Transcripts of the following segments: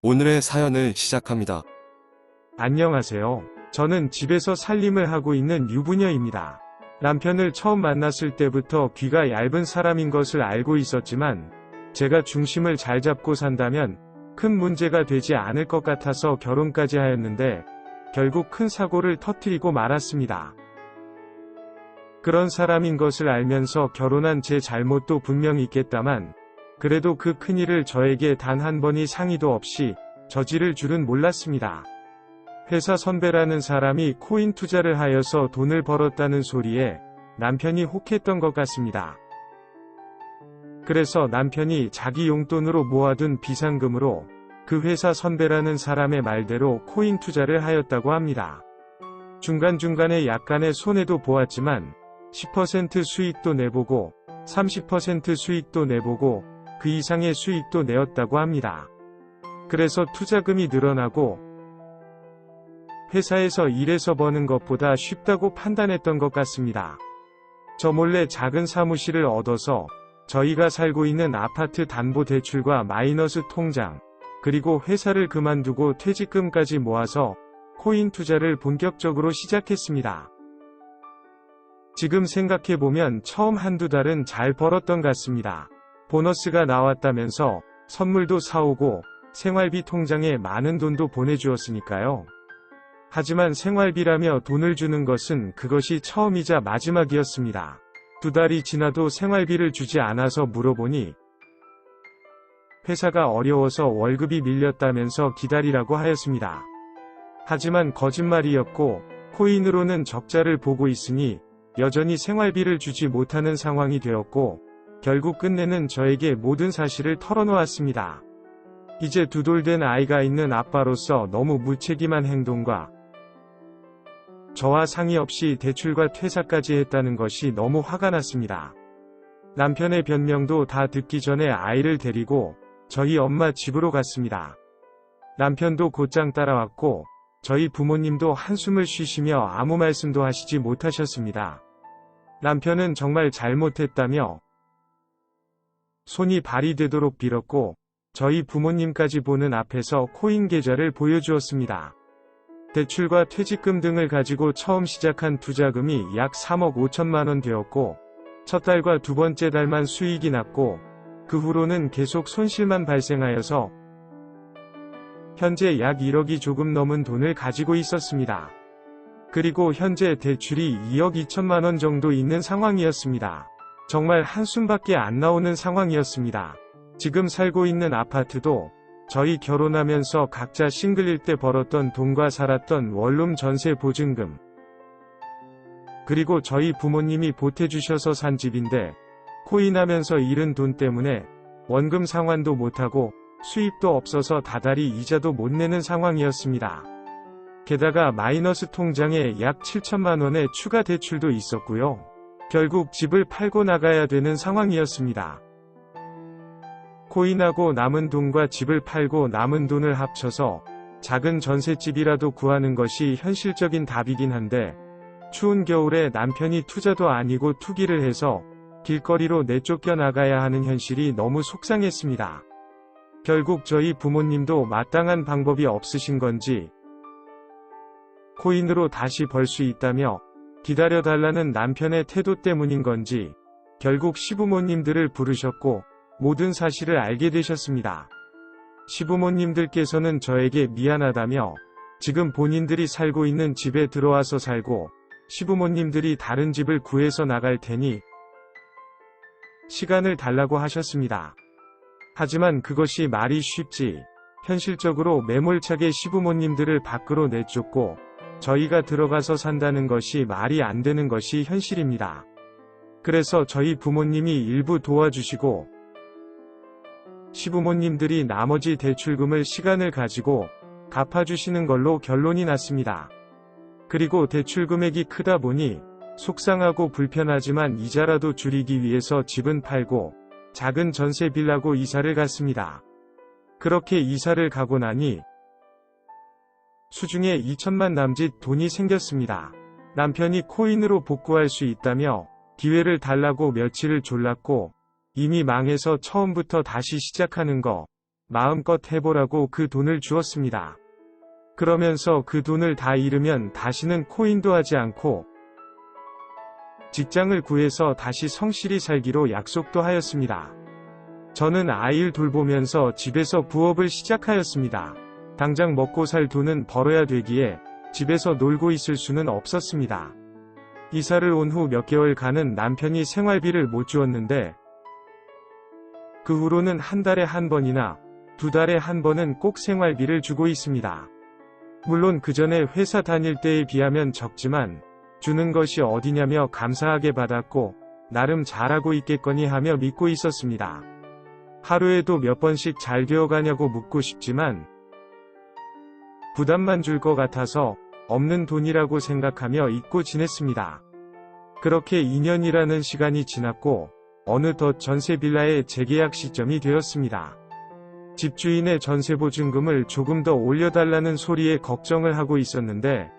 오늘의 사연을 시작합니다. 안녕하세요. 저는 집에서 살림을 하고 있는 유부녀입니다. 남편을 처음 만났을 때부터 귀가 얇은 사람인 것을 알고 있었지만 제가 중심을 잘 잡고 산다면 큰 문제가 되지 않을 것 같아서 결혼까지 하였는데 결국 큰 사고를 터뜨리고 말았습니다. 그런 사람인 것을 알면서 결혼한 제 잘못도 분명 있겠다만 그래도 그 큰일을 저에게 단 한 번의 상의도 없이 저지를 줄은 몰랐습니다. 회사 선배라는 사람이 코인 투자를 하여서 돈을 벌었다는 소리에 남편이 혹했던 것 같습니다. 그래서 남편이 자기 용돈으로 모아둔 비상금으로 그 회사 선배라는 사람의 말대로 코인 투자를 하였다고 합니다. 중간중간에 약간의 손해도 보았지만 10% 수익도 내보고 30% 수익도 내보고 그 이상의 수익도 내었다고 합니다. 그래서 투자금이 늘어나고 회사에서 일해서 버는 것보다 쉽다고 판단했던 것 같습니다. 저 몰래 작은 사무실을 얻어서 저희가 살고 있는 아파트 담보대출과 마이너스 통장, 그리고 회사를 그만두고 퇴직금까지 모아서 코인 투자를 본격적으로 시작했습니다. 지금 생각해보면 처음 한두 달은 잘 벌었던 것 같습니다. 보너스가 나왔다면서 선물도 사오고 생활비 통장에 많은 돈도 보내주었으니까요. 하지만 생활비라며 돈을 주는 것은 그것이 처음이자 마지막이었습니다. 2달이 지나도 생활비를 주지 않아서 물어보니 회사가 어려워서 월급이 밀렸다면서 기다리라고 하였습니다. 하지만 거짓말이었고 코인으로는 적자를 보고 있으니 여전히 생활비를 주지 못하는 상황이 되었고 결국 끝내는 저에게 모든 사실을 털어놓았습니다. 이제 2돌 된 아이가 있는 아빠로서 너무 무책임한 행동과 저와 상의 없이 대출과 퇴사까지 했다는 것이 너무 화가 났습니다. 남편의 변명도 다 듣기 전에 아이를 데리고 저희 엄마 집으로 갔습니다. 남편도 곧장 따라왔고 저희 부모님도 한숨을 쉬시며 아무 말씀도 하시지 못하셨습니다. 남편은 정말 잘못했다며 손이 발이 되도록 빌었고 저희 부모님까지 보는 앞에서 코인 계좌를 보여주었습니다. 대출과 퇴직금 등을 가지고 처음 시작한 투자금이 약 3억 5천만 원 되었고 첫 달과 두 번째 달만 수익이 났고 그 후로는 계속 손실만 발생하여서 현재 약 1억이 조금 넘은 돈을 가지고 있었습니다. 그리고 현재 대출이 2억 2천만 원 정도 있는 상황이었습니다. 정말 한숨밖에 안 나오는 상황이었습니다. 지금 살고 있는 아파트도 저희 결혼하면서 각자 싱글일 때 벌었던 돈과 살았던 원룸 전세 보증금, 그리고 저희 부모님이 보태주셔서 산 집인데 코인하면서 잃은 돈 때문에 원금 상환도 못하고 수입도 없어서 다달이 이자도 못 내는 상황이었습니다. 게다가 마이너스 통장에 약 7천만 원의 추가 대출도 있었고요. 결국 집을 팔고 나가야 되는 상황이었습니다. 코인하고 남은 돈과 집을 팔고 남은 돈을 합쳐서 작은 전셋집이라도 구하는 것이 현실적인 답이긴 한데 추운 겨울에 남편이 투자도 아니고 투기를 해서 길거리로 내쫓겨 나가야 하는 현실이 너무 속상했습니다. 결국 저희 부모님도 마땅한 방법이 없으신 건지 코인으로 다시 벌 수 있다며 기다려달라는 남편의 태도 때문인 건지 결국 시부모님들을 부르셨고 모든 사실을 알게 되셨습니다. 시부모님들께서는 저에게 미안하다며 지금 본인들이 살고 있는 집에 들어와서 살고 시부모님들이 다른 집을 구해서 나갈 테니 시간을 달라고 하셨습니다. 하지만 그것이 말이 쉽지 현실적으로 매몰차게 시부모님들을 밖으로 내쫓고 저희가 들어가서 산다는 것이 말이 안 되는 것이 현실입니다. 그래서 저희 부모님이 일부 도와주시고 시부모님들이 나머지 대출금을 시간을 가지고 갚아주시는 걸로 결론이 났습니다. 그리고 대출 금액이 크다 보니 속상하고 불편하지만 이자라도 줄이기 위해서 집은 팔고 작은 전세 빌라고 이사를 갔습니다. 그렇게 이사를 가고 나니 수중에 2천만 남짓 돈이 생겼습니다. 남편이 코인으로 복구할 수 있다며 기회를 달라고 며칠을 졸랐고 이미 망해서 처음부터 다시 시작하는 거 마음껏 해보라고 그 돈을 주었습니다. 그러면서 그 돈을 다 잃으면 다시는 코인도 하지 않고 직장을 구해서 다시 성실히 살기로 약속도 하였습니다. 저는 아이를 돌보면서 집에서 부업을 시작하였습니다. 당장 먹고 살 돈은 벌어야 되기에 집에서 놀고 있을 수는 없었습니다. 이사를 온 후 몇 개월간은 남편이 생활비를 못 주었는데 그 후로는 한 달에 한 번이나 두 달에 한 번은 꼭 생활비를 주고 있습니다. 물론 그 전에 회사 다닐 때에 비하면 적지만 주는 것이 어디냐며 감사하게 받았고 나름 잘하고 있겠거니 하며 믿고 있었습니다. 하루에도 몇 번씩 잘 되어가냐고 묻고 싶지만 부담만 줄 것 같아서 없는 돈이라고 생각하며 잊고 지냈습니다. 그렇게 2년이라는 시간이 지났고 어느덧 전세 빌라의 재계약 시점이 되었습니다. 집주인의 전세 보증금을 조금 더 올려달라는 소리에 걱정을 하고 있었는데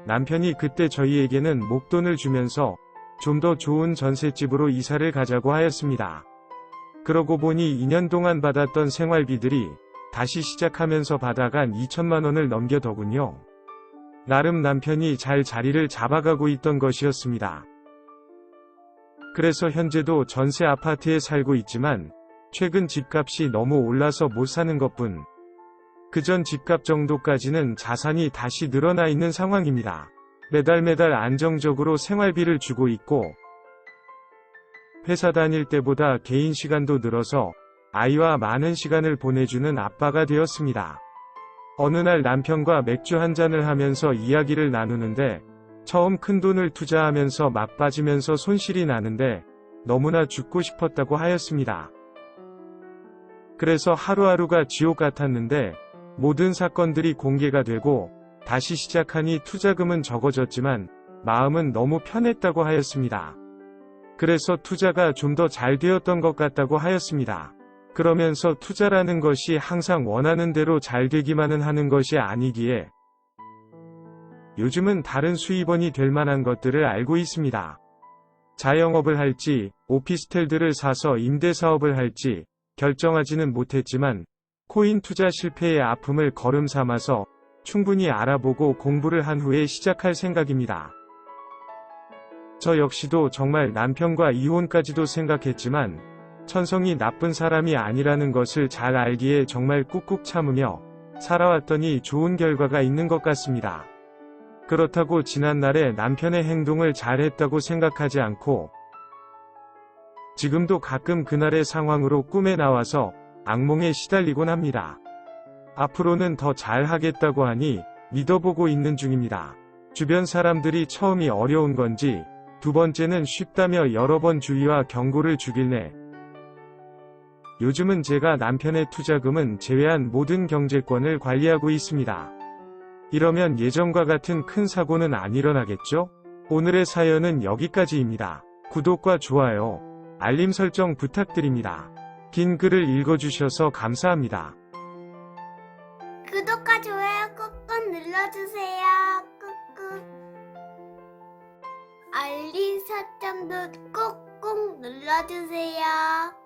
남편이 그때 저희에게는 목돈을 주면서 좀 더 좋은 전셋집으로 이사를 가자고 하였습니다. 그러고 보니 2년 동안 받았던 생활비들이 다시 시작하면서 받아간 2천만 원을 넘겨더군요. 나름 남편이 잘 자리를 잡아가고 있던 것이었습니다. 그래서 현재도 전세 아파트에 살고 있지만 최근 집값이 너무 올라서 못 사는 것뿐 그전 집값 정도까지는 자산이 다시 늘어나 있는 상황입니다. 매달 안정적으로 생활비를 주고 있고 회사 다닐 때보다 개인 시간도 늘어서 아이와 많은 시간을 보내주는 아빠가 되었습니다. 어느 날 남편과 맥주 한 잔을 하면서 이야기를 나누는데 처음 큰돈을 투자하면서 막 빠지면서 손실이 나는데 너무나 죽고 싶었다고 하였습니다. 그래서 하루하루가 지옥 같았는데 모든 사건들이 공개가 되고 다시 시작하니 투자금은 적어졌지만 마음은 너무 편했다고 하였습니다. 그래서 투자가 좀 더 잘 되었던 것 같다고 하였습니다. 그러면서 투자라는 것이 항상 원하는 대로 잘 되기만은 하는 것이 아니기에 요즘은 다른 수입원이 될 만한 것들을 알고 있습니다. 자영업을 할지 오피스텔들을 사서 임대사업을 할지 결정하지는 못했지만 코인 투자 실패의 아픔을 걸음 삼아서 충분히 알아보고 공부를 한 후에 시작할 생각입니다. 저 역시도 정말 남편과 이혼까지도 생각했지만 천성이 나쁜 사람이 아니라는 것을 잘 알기에 정말 꾹꾹 참으며 살아왔더니 좋은 결과가 있는 것 같습니다. 그렇다고 지난날의 남편의 행동을 잘했다고 생각하지 않고 지금도 가끔 그날의 상황으로 꿈에 나와서 악몽에 시달리곤 합니다. 앞으로는 더 잘하겠다고 하니 믿어보고 있는 중입니다. 주변 사람들이 처음이 어려운 건지 두 번째는 쉽다며 여러 번 주의와 경고를 주길래 요즘은 제가 남편의 투자금은 제외한 모든 경제권을 관리하고 있습니다. 이러면 예전과 같은 큰 사고는 안 일어나겠죠? 오늘의 사연은 여기까지입니다. 구독과 좋아요, 알림 설정 부탁드립니다. 긴 글을 읽어주셔서 감사합니다. 구독과 좋아요 꾹꾹 눌러주세요. 꾹꾹. 알림 설정도 꾹꾹 눌러주세요.